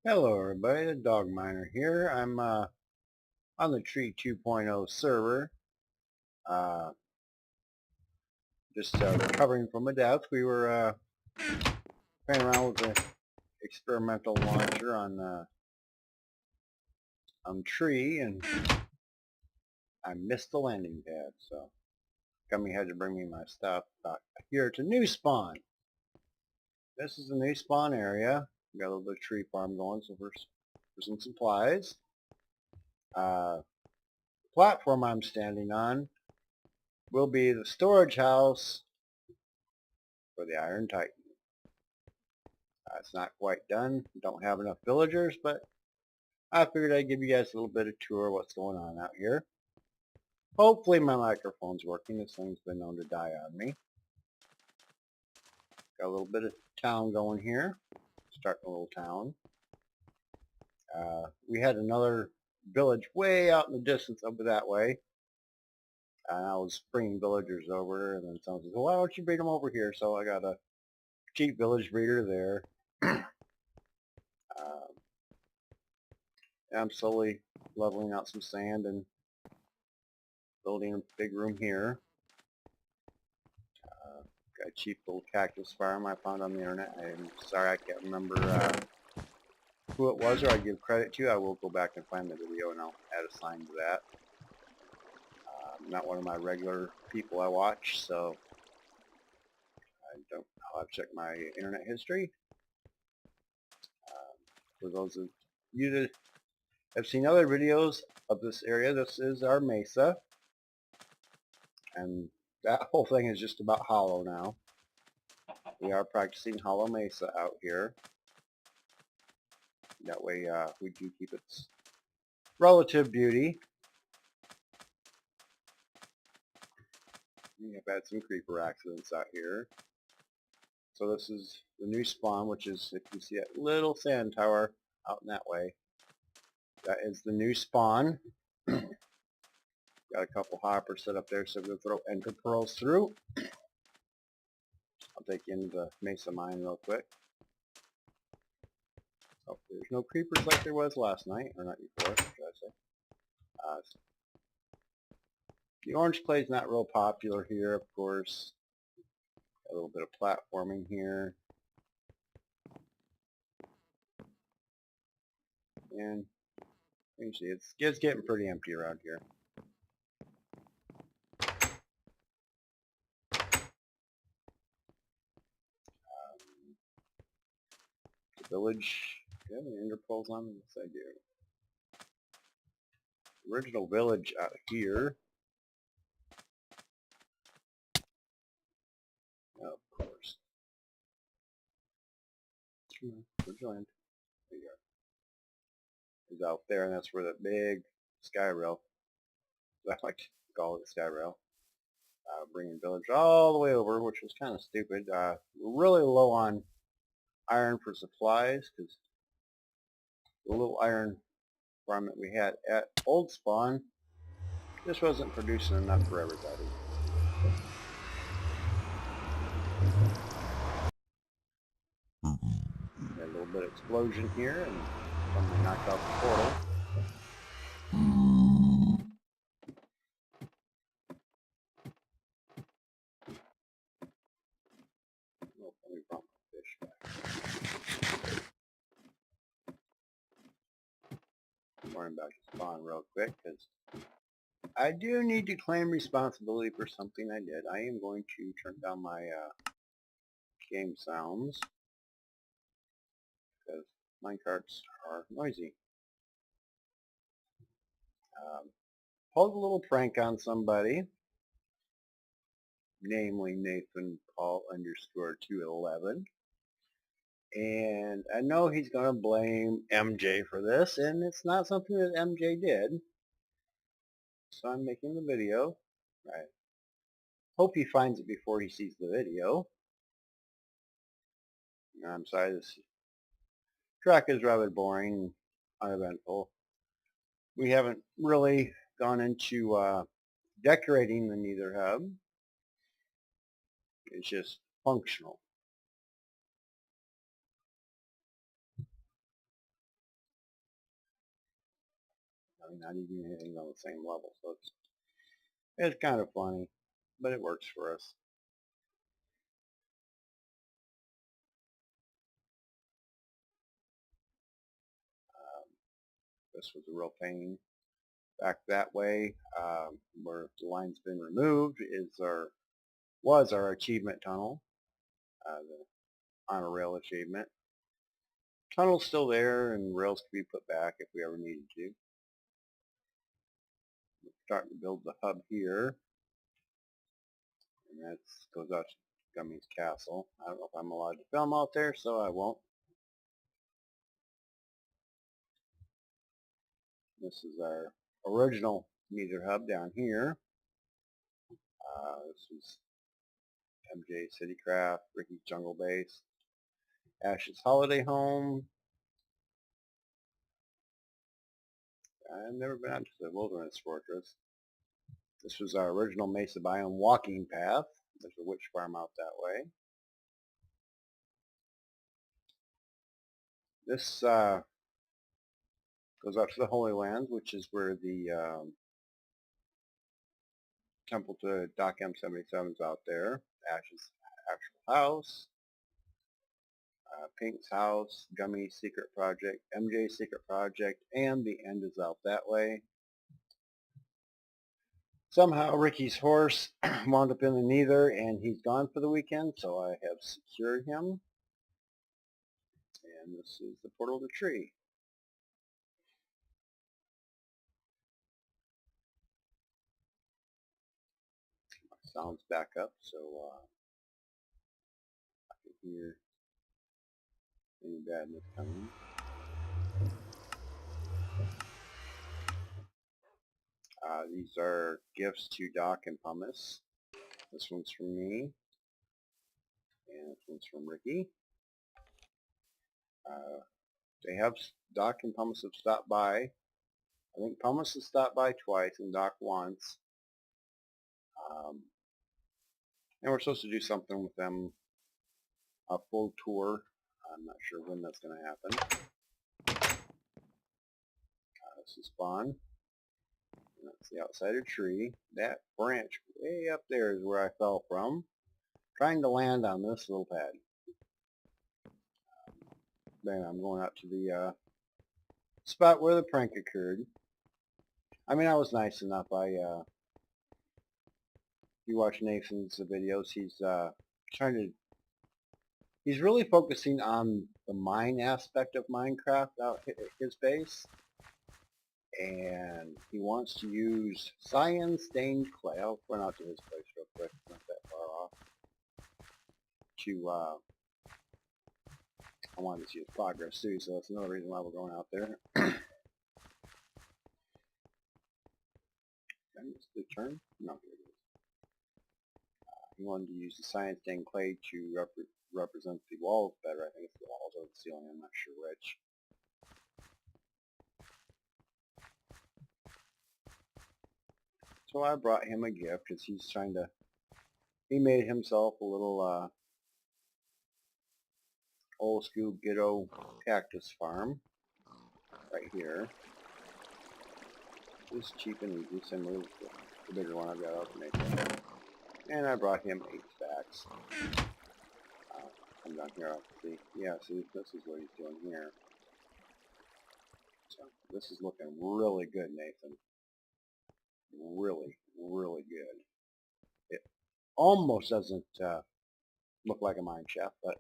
Hello everybody, the Dog Miner here. I'm on the Tree 2.0 server. Uh, just recovering from a death. We were playing around with the experimental launcher on Tree, and I missed the landing pad. So Gummy had to bring me my stuff back here to New Spawn. This is the New Spawn area. We got a little bit of tree farm going, so for some supplies. The platform I'm standing on will be the storage house for the Iron Titan. It's not quite done. Don't have enough villagers, but I figured I'd give you guys a little bit of tour of what's going on out here. Hopefully my microphone's working. This thing's been known to die on me. Got a little bit of town going here. Starting a little town. We had another village way out in the distance over that way. And I was bringing villagers over, and then someone says, well, why don't you bring them over here? So I got a cheap village breeder there. I'm slowly leveling out some sand and building a big room here. Got a cheap little cactus farm I found on the internet. I'm sorry I can't remember who it was or I give credit to. I will go back and find the video and I'll add a sign to that. Not one of my regular people I watch, so I'll have to check my internet history. For those of you that have seen other videos of this area, this is our mesa. And that whole thing is just about hollow now. We are practicing hollow mesa out here. That way we do keep its relative beauty. We have had some creeper accidents out here. So this is the new spawn, which is, if you see that little sand tower out in that way, that is the new spawn. Got a couple hoppers set up there so we'll throw ender pearls through. I'll take you into the mesa mine real quick. Oh, there's no creepers like there was last night, or not before, should I say. The orange clay is not real popular here, of course. A little bit of platforming here. And you can see it's getting pretty empty around here. The village, do you have any ender pearls on? Yes, I do. Original village out here. Of course. Where'd you land? There you go. It's out there, and that's where that big sky rail, I like to call it the sky rail, bringing village all the way over, which was kind of stupid. We're really low on iron for supplies, because the little iron farm that we had at Old Spawn just wasn't producing enough for everybody. Got a little bit of explosion here, and somebody knocked out the portal. Oh, let me bump my fish back. I'm running back to spawn real quick, because I do need to claim responsibility for something I did. I am going to turn down my game sounds, because minecarts are noisy. Pulled a little prank on somebody, namely Nathan Paul _ 211, and I know he's going to blame MJ for this, and it's not something that MJ did, so I'm making the video. I hope he finds it before he sees the video. I'm sorry, this track is rather boring, uneventful. We haven't really gone into decorating the Nether Hub. It's just functional. I mean, not even anything on the same level, so it's kind of funny, but it works for us. This was a real pain. Back that way, where the line's been removed, was our achievement tunnel, the honor rail achievement. Tunnel's still there, and rails can be put back if we ever needed to. We're starting to build the hub here, and that goes out to Gummy's castle. I don't know if I'm allowed to film out there, so I won't. This is our original meter hub down here. This is MJ Citycraft, Ricky's Jungle Base, Ash's Holiday Home. I've never been out to the Wilderness Fortress. This was our original Mesa Biome walking path. There's a witch farm out that way. This goes out to the Holy Land, which is where the temple to Doc M77 is out there. Ash's actual house. Pink's house, Gummy Secret Project, MJ Secret Project, and the end is out that way. Somehow Ricky's horse wound up in the neither, and he's gone for the weekend, so I have secured him. And this is the portal to the tree. My sound's back up, so I can hear any badness coming. These are gifts to Doc and Pumice. This one's from me, and this one's from Ricky. Doc and Pumice have stopped by. I think Pumice has stopped by twice and Doc once. And we're supposed to do something with them, a full tour. I'm not sure when that's going to happen. This is fun. And that's the outsider tree. That branch way up there is where I fell from, trying to land on this little pad. Then I'm going out to the spot where the prank occurred. I mean, I was nice enough. If you watch Nathan's videos, he's really focusing on the mine aspect of Minecraft out at his base. And he wants to use cyan stained clay. I'll run out to his place real quick, not that far off. I wanted to see his progress too, so that's another reason why we're going out there. Did I miss the turn? No, here it is. He wanted to use the cyan stained clay to represent the walls better. I think it's the walls or the ceiling, I'm not sure which. So I brought him a gift because he made himself a little old school ghetto cactus farm right here. Just cheap and easy, similar to the bigger one I've got out to make. And I brought him 8 stacks. Come down here, I'll see. Yeah, see, this is what he's doing here. So this is looking really good, Nathan. Really, really good. It almost doesn't look like a mine shaft, but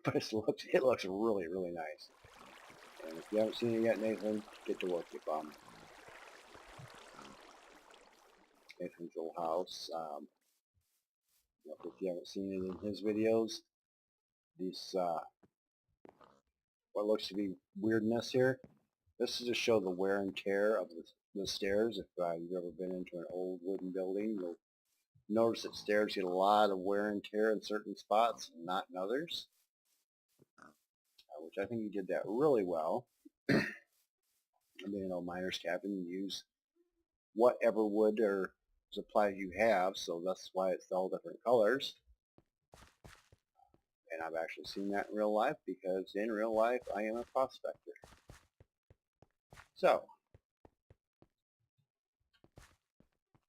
but it looks really, really nice. And if you haven't seen it yet, Nathan, get to work, you bum. Nathan's old house. If you haven't seen it in his videos, these what looks to be weirdness here. This is to show the wear and tear of the stairs. If you've ever been into an old wooden building, you'll notice that stairs get a lot of wear and tear in certain spots, not in others. Which I think he did that really well. I mean, miner's cabin, you use whatever wood or supplies you have, so that's why it's all different colors. And I've actually seen that in real life, because in real life I am a prospector. So,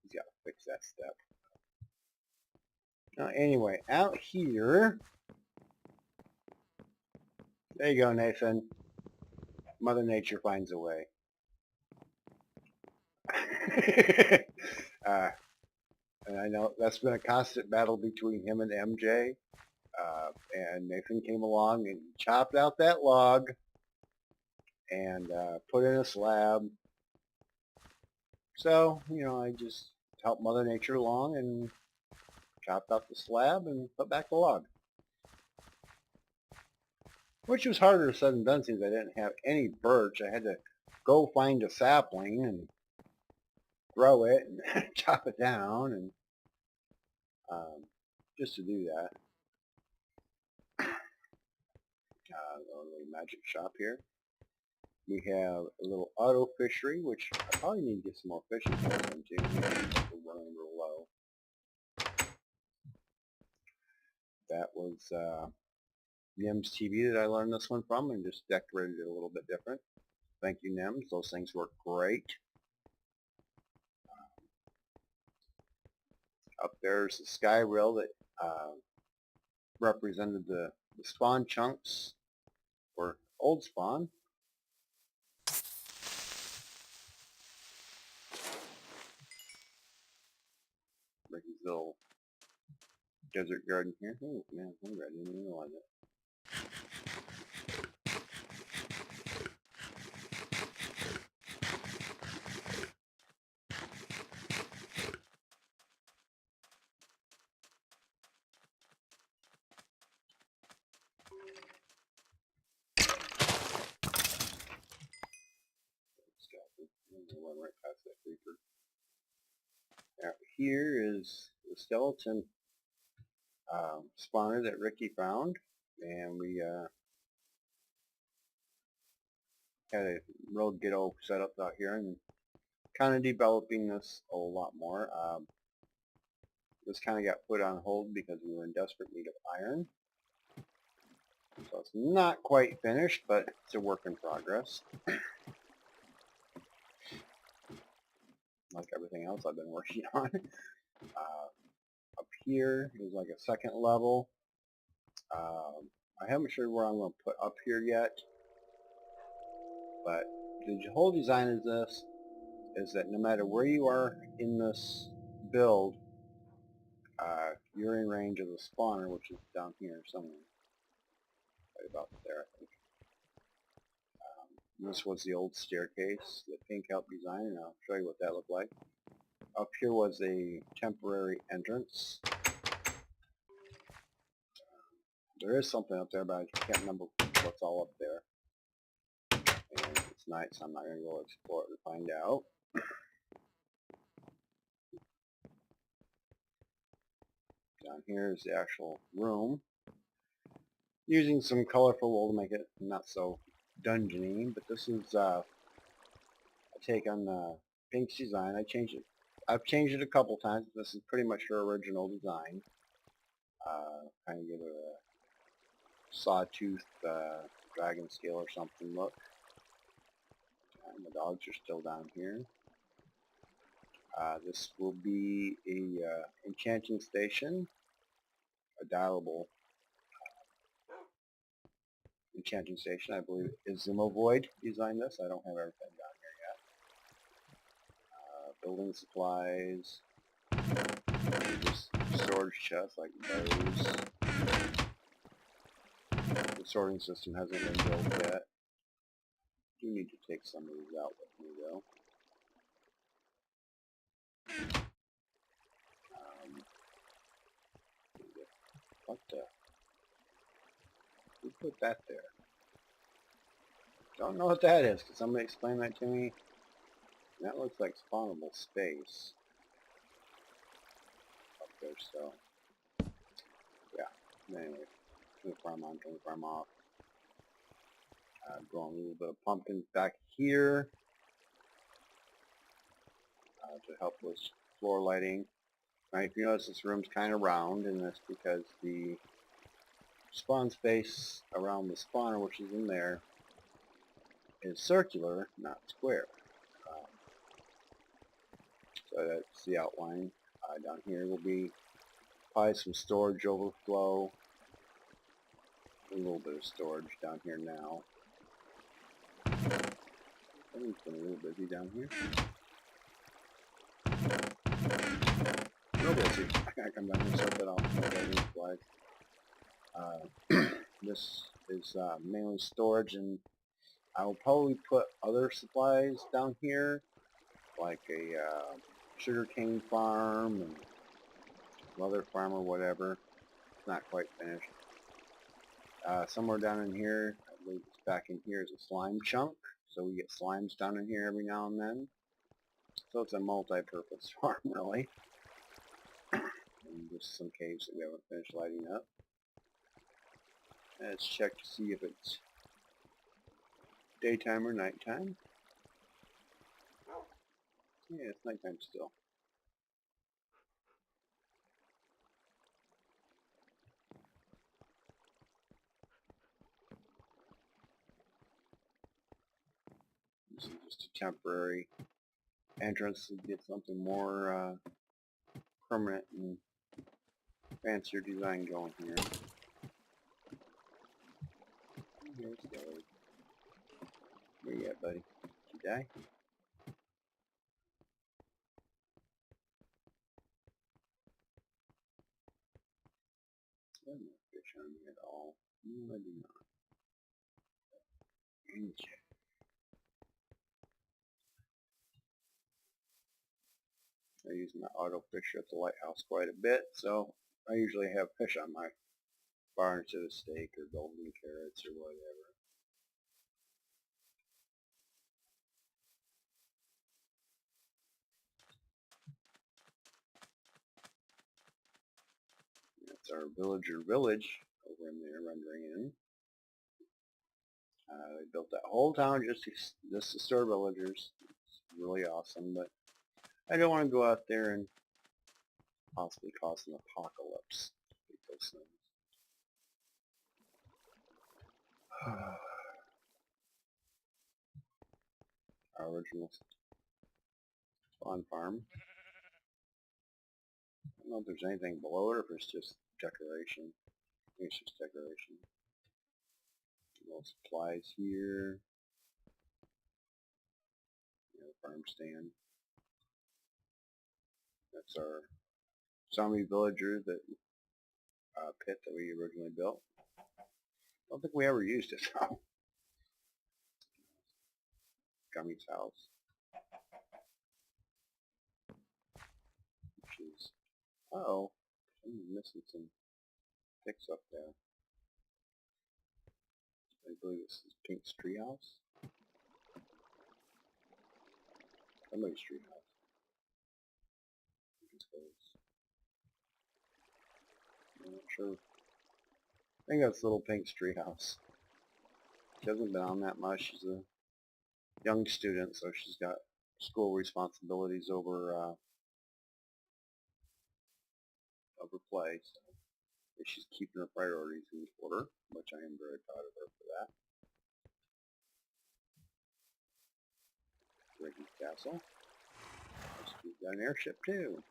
he's got to fix that step. Anyway, out here, there you go, Nathan. Mother Nature finds a way. And I know that's been a constant battle between him and MJ. And Nathan came along and chopped out that log and put in a slab. So, I just helped Mother Nature along and chopped out the slab and put back the log. Which was harder said than done since I didn't have any birch. I had to go find a sapling and grow it and chop it down and just to do that. The magic shop here. We have a little auto fishery, which I probably need to get some more fishing poles into. We're running real low. That was Nim's TV that I learned this one from and just decorated it a little bit different. Thank you, Nims. Those things work great. Up there's the sky rail that represented the spawn chunks for old spawn. Ricky's little desert garden here. Oh man, I didn't even realize it. Right past that creeper. Out here is the skeleton spawner that Ricky found, and we had a real ghetto setup out here and kind of developing this a lot more. This kind of got put on hold because we were in desperate need of iron. So it's not quite finished, but it's a work in progress. Like everything else I've been working on. Up here is like a second level. I haven't sure where I'm going to put up here yet. But the whole design of this is that no matter where you are in this build, you're in range of the spawner, which is down here somewhere. Right about there, I think. This was the old staircase that Pink helped design, and I'll show you what that looked like. Up here was a temporary entrance. There is something up there, but I can't remember what's all up there. And it's night, so I'm not going to go explore it to find out. Down here is the actual room. Using some colorful wool to make it not so dungeony, but this is a take on Pink's design. I've changed it a couple times. This is pretty much her original design. Kind of give it a sawtooth dragon scale or something look. And the dogs are still down here. This will be a enchanting station, a dialable enchanting station. I believe is Void designed this. I don't have everything down here yet. Building supplies, just storage chests like those. The sorting system hasn't been built yet. Do need to take some of these out with me though. What the? Who put that there? Don't know what that is. Can somebody explain that to me? That looks like spawnable space up there, so yeah. Anyway, turn the farm on, turn the farm off. Growing a little bit of pumpkins back here to help with floor lighting. Now, if you notice, this room's kind of round, and that's because the spawn space around the spawner, which is in there, is circular, not square. So that's the outline. Down here will be probably some storage overflow. A little bit of storage down here now. It's been a little busy down here. Real busy. I gotta come down here and set that off. This is mainly storage, and I will probably put other supplies down here, like a sugarcane farm and leather farm or whatever. It's not quite finished. Somewhere down in here, I believe it's back in here, is a slime chunk. So we get slimes down in here every now and then. So it's a multi-purpose farm, really. And just some caves that we haven't finished lighting up. Let's check to see if it's daytime or nighttime. Yeah, it's nighttime still. This is just a temporary entrance to get something more permanent and fancier design going here. Here's Dave. Where you at, buddy? Did you die? There's no fish on me at all. No, I do not. Check. I use my auto fisher at the lighthouse quite a bit, so I usually have fish on my bar instead of steak or golden carrots or whatever. That's our villager village over in there rendering in. They built that whole town just to store villagers. It's really awesome, but I don't want to go out there and possibly cause an apocalypse with those things. Our original spawn farm. I don't know if there's anything below it or if it's just decoration. I think it's just decoration. Little supplies here. Farm stand. That's our zombie villager that pit that we originally built. I don't think we ever used it though. Gummy's house. Which is, uh-oh, I'm missing some picks up there. I believe this is Pink's treehouse. Somebody's treehouse. I'm not sure. I think that's Little Pink's treehouse. She hasn't been on that much. She's a young student, so she's got school responsibilities over play. So she's keeping her priorities in order, which I am very proud of her for that. Ricky's castle. We've got an airship too.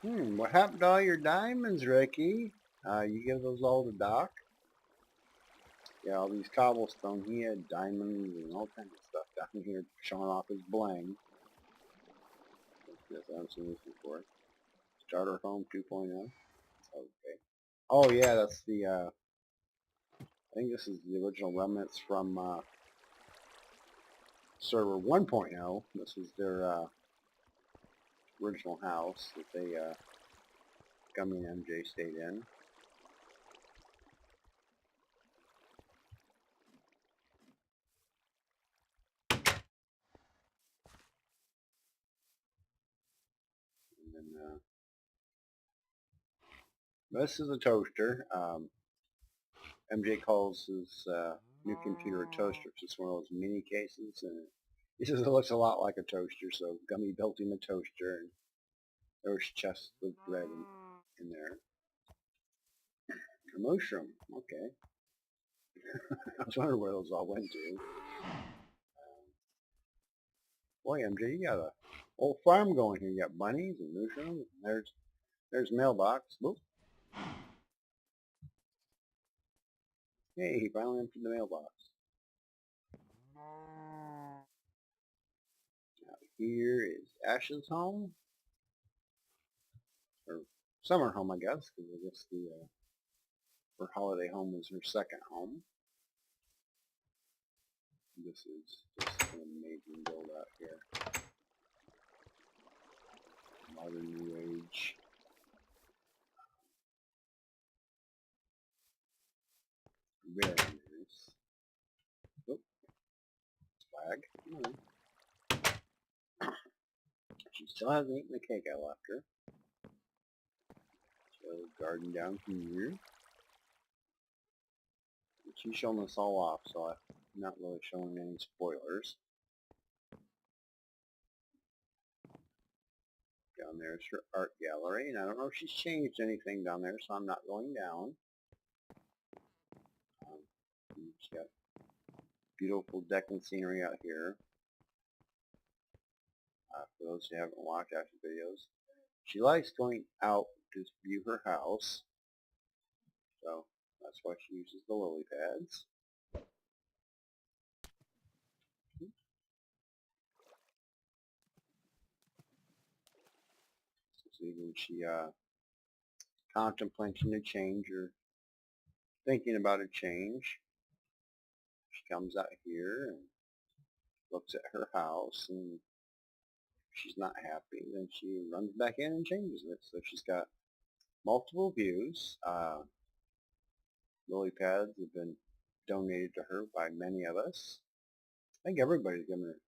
What happened to all your diamonds, Ricky? You give those all to Doc? Yeah, all these cobblestone. He had diamonds and all kinds of stuff down here showing off his bling. Yes, I haven't seen this before. Starter Home 2.0. Okay. Oh yeah, that's the, I think this is the original remnants from server 1.0. This is their original house that they, Gummy and MJ stayed in. And then, this is a toaster. MJ calls his new computer a toaster. It's one of those mini cases, and he says it looks a lot like a toaster, so Gummy built him a toaster, and there's chests with bread in there. A mushroom, okay. I was wondering where those all went to. Boy, MJ, you got a whole farm going here. You got bunnies and mushrooms. And there's mailbox. Whoop. Hey, he finally emptied the mailbox. Now here is Ash's home, or summer home, I guess, because I guess her holiday home was her second home. This is just an amazing build out here. Modern New Age. Very nice. Oop. Flag. She still hasn't eaten the cake I left her. So garden down here. She's showing us all off, so I'm not really showing any spoilers. Down there is her art gallery, and I don't know if she's changed anything down there, so I'm not going down. She's got beautiful decking scenery out here. For those who haven't watched Ash's videos, she likes going out to view her house, so that's why she uses the lily pads. So even she contemplating a change or thinking about a change, she comes out here and looks at her house, and if she's not happy, then she runs back in and changes it. So she's got multiple views. Lily pads have been donated to her by many of us. I think everybody's given her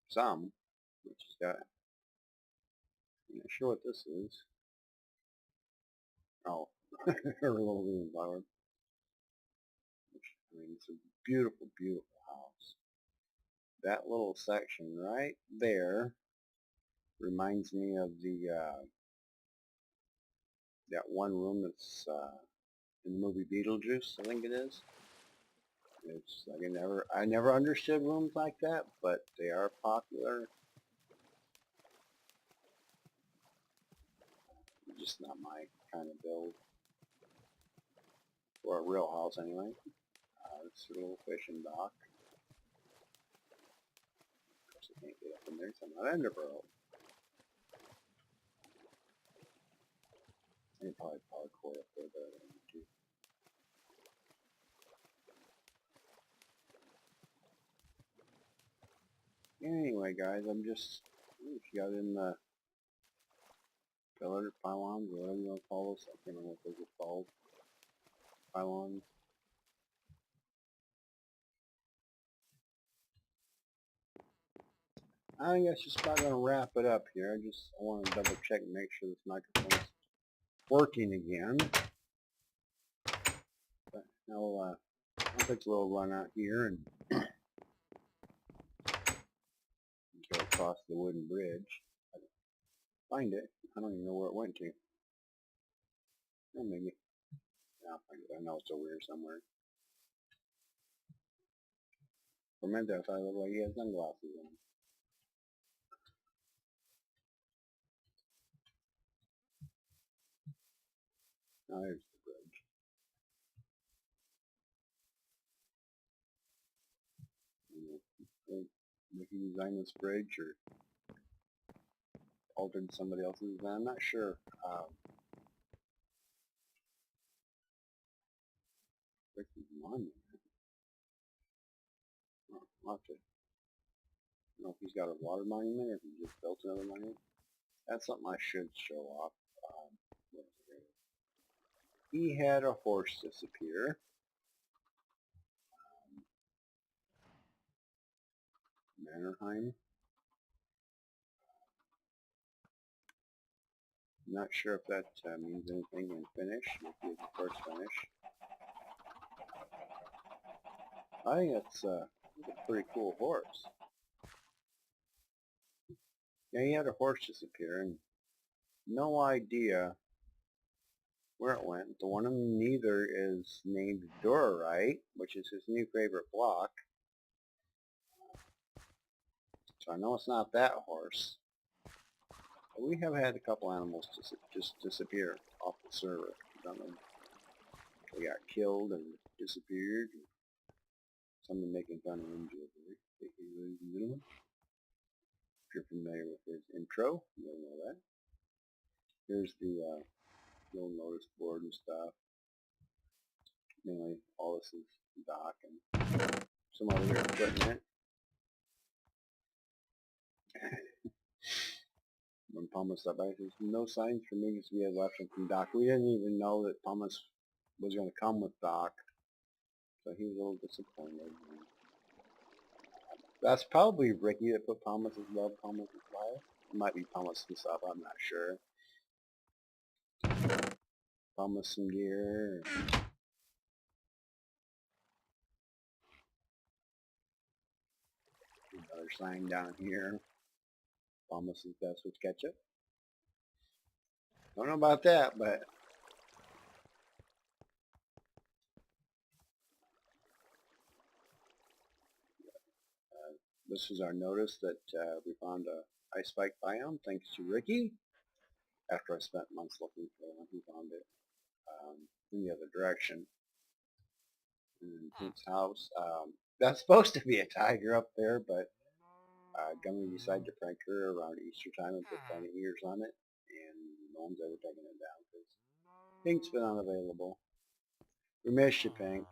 some, which has got, I'm not sure what this is. Oh, her little green flower. I mean, it's a beautiful, beautiful house. That little section right there reminds me of that one room that's in the movie Beetlejuice, I think it is. It's I never understood rooms like that, but they are popular. Just not my kind of build. For a real house, anyway. It's a little fishing dock. Of course, I can't get up in there, so I'm not Enderborough. I can probably parkour up there, but I don't need to. Anyway, guys, I'm just, she got in the pillar pylons, or whatever you want to call this. I can't remember what those are called. Pylons. I think that's just about going to wrap it up here. I want to double check and make sure this microphone's working again. But I'll take a little run out here and go across the wooden bridge. Find it. I don't even know where it went to. Or maybe. Yeah, I know it's over here somewhere. Fermento, I look like he has sunglasses on. Now there's the bridge. If he designed this bridge or altered somebody else's design, I'm not sure. Bricky's monument. I'll have to, I don't know if he's got a water monument or if he just built another monument. That's something I should show off. He had a horse disappear. Mannerheim. I'm not sure if that means anything in Finnish. Maybe it's the first Finnish. I think that's a pretty cool horse. Yeah, he had a horse disappear, and no idea where it went. The one in neither is named Dorite, which is his new favorite block. So I know it's not that horse. But we have had a couple animals just disappear off the server. They got killed and disappeared. Someone making fun of him. If you're familiar with his intro, you'll know that. Here's the little notice board and stuff. Mainly all this is Baaack and some other equipment. When Pumice stopped by, there's no signs for me because we had left him from Baaack. We didn't even know that Pumice was going to come with Baaack, so he was a little disappointed. That's probably Ricky that put Pumice's love, Pumice's life. It might be Pumice himself, I'm not sure. Pumice some gear. Another sign down here. Pumice's best with ketchup. Don't know about that, but this is our notice that we found a ice spike biome thanks to Ricky. After I spent months looking for one, he found it in the other direction. In his house. That's supposed to be a tiger up there, but Gummy decided to prank her around Easter time and put funny ears on it, and no one's ever taken it down because Pink's been unavailable. We miss you, Pink.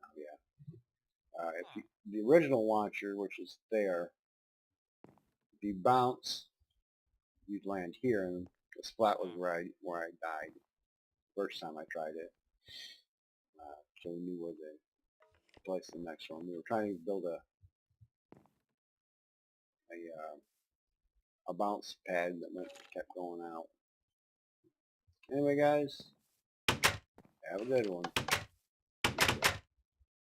Oh, yeah. If the original launcher, which is there, if you bounce, you'd land here, and the splat was where I died first time I tried it. So we knew where to place the next one. We were trying to build a bounce pad that kept going out. Anyway, guys, have a good one.